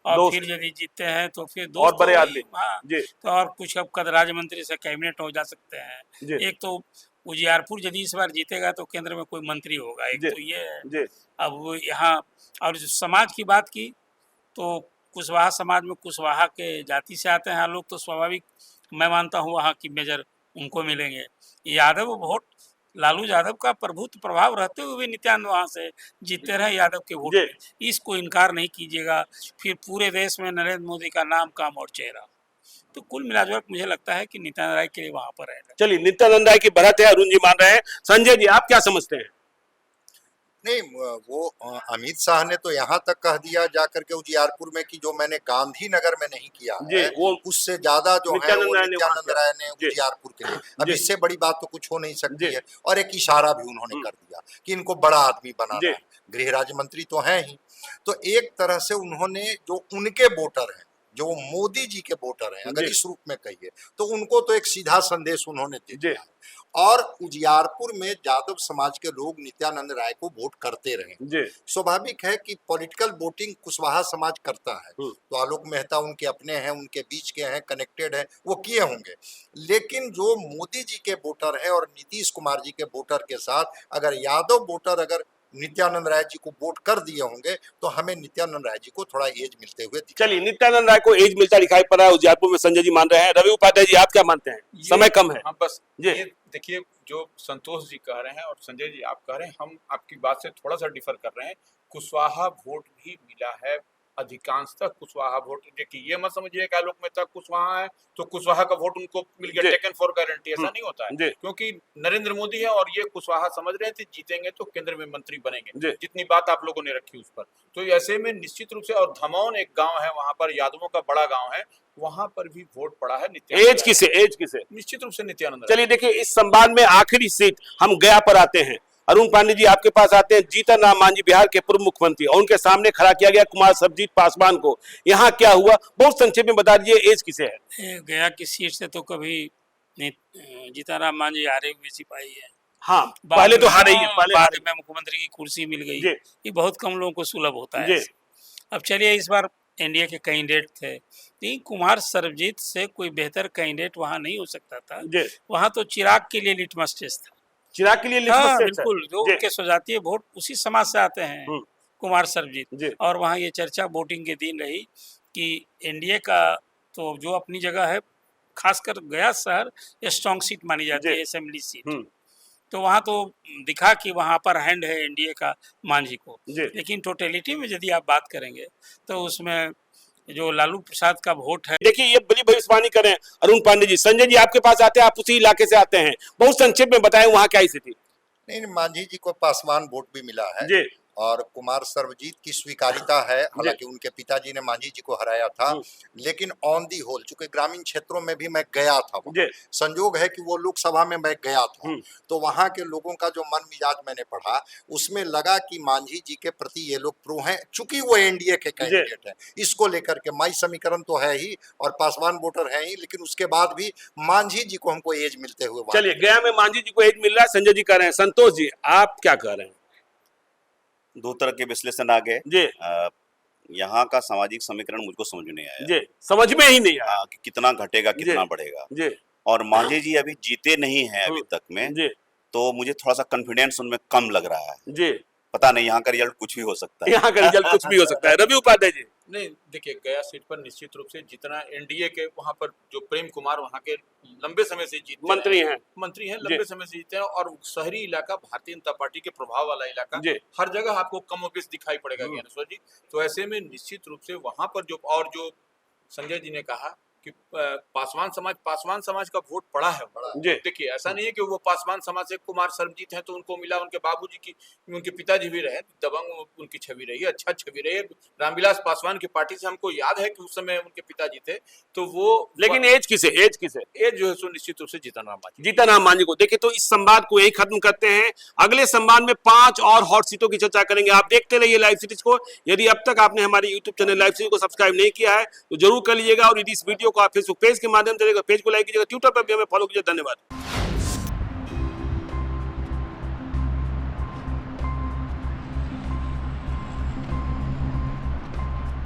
और फिर यदि जीतते हैं तो फिर और बड़े आदमी, तो और कुछ अब कद राज्य मंत्री से कैबिनेट हो जा सकते हैं। एक तो उजियारपुर यदि इस बार जीतेगा तो केंद्र में कोई मंत्री होगा, एक तो ये है। अब यहाँ और समाज की बात की तो कुशवाहा समाज में कुशवाहा के जाति से आते हैं लोग, तो स्वाभाविक मैं मानता हूँ वहाँ की मेजर उनको मिलेंगे। यादव वोट, लालू यादव का प्रभुत्व प्रभाव रहते हुए नित्यानंद वहाँ से जीतते रहे यादव के वोट में, इसको इनकार नहीं कीजिएगा। फिर पूरे देश में नरेंद्र मोदी का नाम, काम और चेहरा, तो कुल मिलाजुल मुझे लगता है कि नित्यानंद राय के लिए वहां पर है। चलिए, नित्यानंद राय की बढ़त है, अरुण जी मान रहे हैं। संजय जी, आप क्या समझते हैं? नहीं, वो अमित शाह ने तो यहाँ तक कह दिया जाकर के उजियारपुर में कि जो मैंने गांधीनगर में नहीं किया है, वो उससे ज्यादा जो है वो नित्यानंद राय ने उजियारपुर के लिए। अब इससे बड़ी बात तो कुछ हो नहीं सकती है। और एक इशारा भी उन्होंने कर दिया कि इनको बड़ा आदमी बनाना है, गृह राज्य मंत्री तो हैं ही। तो एक तरह से उन्होंने जो उनके वोटर हैं, जो मोदी जी के वोटर हैं, अगर इस रूप में कहिए, तो उनको तो एक सीधा संदेश उन्होंने दे दिया। और उजियारपुर में यादव समाज के लोग नित्यानंद राय को वोट करते रहे। स्वाभाविक है कि पॉलिटिकल वोटिंग कुशवाहा समाज करता है, तो आलोक मेहता उनके अपने हैं, उनके बीच के हैं, कनेक्टेड हैं, वो किए होंगे। लेकिन जो मोदी जी के वोटर हैं और नीतीश कुमार जी के वोटर के साथ अगर यादव वोटर अगर नित्यानंद राय जी को वोट कर दिए होंगे, तो हमें नित्यानंद राय जी को थोड़ा एज मिलते हुए। चलिए, नित्यानंद राय को एज मिलता दिखाई पड़ रहा है उजियारपुर में, संजय जी मान रहे हैं। रवि उपाध्याय जी, आप क्या मानते हैं? समय कम है। बस ये देखिए, जो संतोष जी कह रहे हैं और संजय जी आप कह रहे हैं, हम आपकी बात से थोड़ा सा डिफर कर रहे हैं। कुशवाहा वोट भी मिला है अधिकांशतः कुशवाहा वोट। देखिए ये मत समझिए कि आलोक मेहता कुशवाहा है तो कुशवाहा का वोट उनको मिल गया, टेकन फॉर गारंटी, ऐसा नहीं होता है। क्योंकि नरेंद्र मोदी है और ये कुशवाहा समझ रहे थे जीतेंगे तो केंद्र में मंत्री बनेंगे, जितनी बात आप लोगों ने रखी उस पर। तो ऐसे में निश्चित रूप से, और धमौन एक गाँव है वहां पर, यादवों का बड़ा गाँव है, वहां पर भी वोट पड़ा है नित्यानंद। एज किसे? निश्चित रूप से नित्यानंद। चलिए देखिए, इस संवाद में आखिरी सीट हम गया पर आते हैं। अरुण पांडे जी आपके पास आते हैं। जीतन राम मांझी बिहार के पूर्व मुख्यमंत्री, और उनके सामने खड़ा किया गया कुमार सर्वजीत पासवान को। यहाँ क्या हुआ, बहुत संक्षेप में बता दीजिए। एज किसे है? गया की सीट से तो कभी जीतन राम मांझी हारे हुए सिपाही है। हाँ, पहले तो हारे ही है, बाद में मुख्यमंत्री की कुर्सी मिल गई। ये बहुत कम लोगों को सुलभ होता है। अब चलिए, इस बार एनडीए के कैंडिडेट थे, लेकिन कुमार सर्वजीत से कोई बेहतर कैंडिडेट वहां नहीं हो सकता था। वहां तो चिराग के लिए लिटमस टेस्ट था। चिराग के लिए लिटमस टेस्ट, बिल्कुल। जो उनके स्वजातीय वोट उसी समाज से आते हैं, कुमार सर्वजीत। और वहां ये चर्चा वोटिंग के दिन रही कि एनडीए का तो जो अपनी जगह है, खासकर गया शहर स्ट्रॉन्ग सीट मानी जाती है, असेंबली सीट। तो वहाँ तो दिखा कि वहाँ पर हैंड है एनडीए का मांझी को। लेकिन टोटलिटी में यदि आप बात करेंगे तो उसमें जो लालू प्रसाद का वोट है। देखिए, ये बड़ी भविष्यवाणी करें अरुण पांडे जी। संजय जी आपके पास आते हैं, आप उसी इलाके से आते हैं, बहुत संक्षेप में बताएं वहाँ क्या स्थिति? नहीं, मांझी जी को पासवान वोट भी मिला है और कुमार सर्वजीत की स्वीकारिता है। हालांकि उनके पिताजी ने मांझी जी को हराया था, लेकिन ऑन दी होल, चूंकि ग्रामीण क्षेत्रों में भी मैं गया था, संयोग है कि वो लोकसभा में मैं गया था, तो वहां के लोगों का जो मन मिजाज मैंने पढ़ा, उसमें लगा कि मांझी जी के प्रति ये लोग प्रो हैं, चूंकि वो एनडीए के कैंडिडेट हैं। इसको लेकर के माई समीकरण तो है ही और पासवान वोटर है ही, लेकिन उसके बाद भी मांझी जी को हमको एज मिलते हुए। चलिए, गया में मांझी जी को एज मिल रहा है, संजय जी कह रहे हैं। संतोष जी आप क्या कह रहे हैं? दो तरह के विश्लेषण आ गए जी। यहाँ का सामाजिक समीकरण मुझको समझ में नहीं आया जी, समझ में ही नहीं आया कि कितना घटेगा कितना बढ़ेगा जी। और मांझी जी अभी जीते नहीं हैं अभी तक में जी, तो मुझे थोड़ा सा कॉन्फिडेंस उनमें कम लग रहा है जी। पता नहीं, यहाँ का रिजल्ट कुछ भी हो सकता है। यहाँ का रिजल्ट कुछ भी हो सकता है। रवि उपाध्याय जी? नहीं, देखिए, गया सीट पर निश्चित रूप से जितना एनडीए के वहां पर जो प्रेम कुमार वहां के लंबे समय से जीते मंत्री हैं लंबे समय से जीते हैं, और शहरी इलाका, भारतीय जनता पार्टी के प्रभाव वाला इलाका, हर जगह आपको कम और बेश दिखाई पड़ेगा ज्ञानेश्वर जी। तो ऐसे में निश्चित रूप से वहां पर जो संजय जी ने कहा कि पासवान समाज का वोट पड़ा है। देखिए, ऐसा नहीं है कि वो पासवान समाज से कुमार सर्वजीत हैं तो उनको मिला। उनके बाबूजी की, उनके पिताजी भी रहे दबंग, उनकी छवि रही, अच्छा छवि रही। रामविलास पासवान की पार्टी से हमको याद है कि उस समय उनके पिताजी थे, तो वो। लेकिन एज किसे? एज जो है सो निश्चित रूप से जीतन राम मांझी को। देखिए, तो इस संवाद को यही खत्म करते हैं। अगले संवाद में 5 और हॉट सीटों की चर्चा करेंगे। आप देखते रहिए लाइव सिटीज को। यदि अब तक आपने हमारे यूट्यूब चैनल लाइव सिटीज को सब्सक्राइब नहीं किया है तो जरूर कर लीजिएगा, और यदि इस वीडियो को आप फेसबुक पेज के माध्यम से पेज को लाइक कीजिएगा, ट्विटर पर भी हमें फॉलो कीजिए। धन्यवाद।